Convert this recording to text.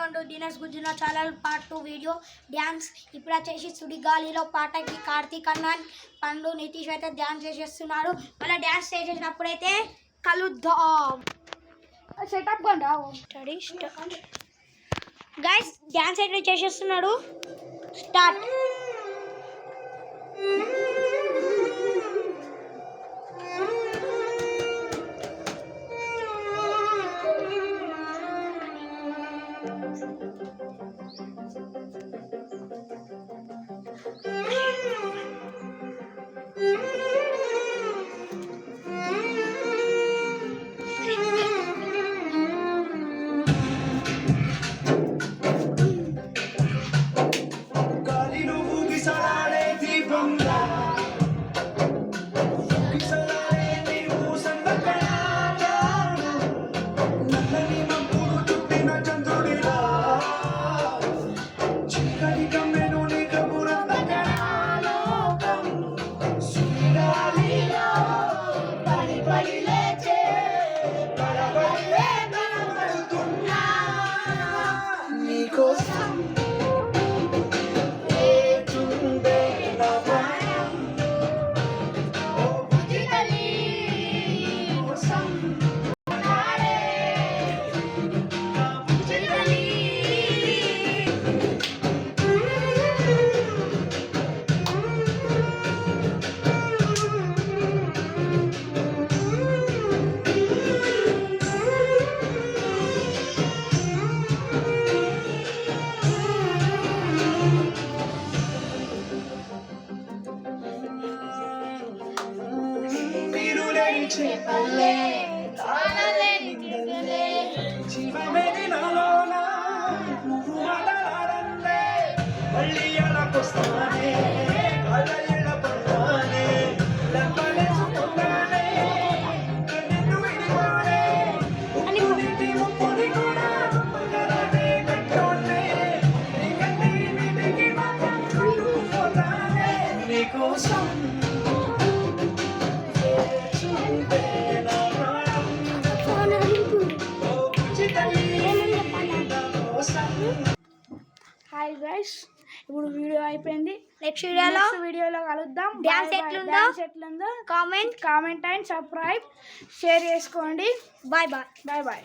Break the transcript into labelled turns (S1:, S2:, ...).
S1: Welcome to Dinesh Gujjuna channel part 2 video dance. ఇప్పుడు వచ్చేసి సుడిగాలిలో పాటకి కార్తీక్ అన్న పండు నితీష్ అయితే డ్యాన్స్ చేసేస్తున్నారు. మళ్ళీ డ్యాన్స్ చేసేటప్పుడైతే కలుద్దాం. సెటప్ కొండా స్టడీ స్టార్ట్ గైస్. డ్యాన్స్ అయితే చేసేస్తున్నాడు. స్టార్ట్. హాయ్ గైస్, ఇప్పుడు వీడియో అయిపోయింది. నెక్స్ట్ వీడియోలో కలుద్దాం. డ్యాన్స్ ఎట్లుందో కామెంట్ అండ్ సబ్స్క్రైబ్ షేర్ చేసుకోండి. Bye bye.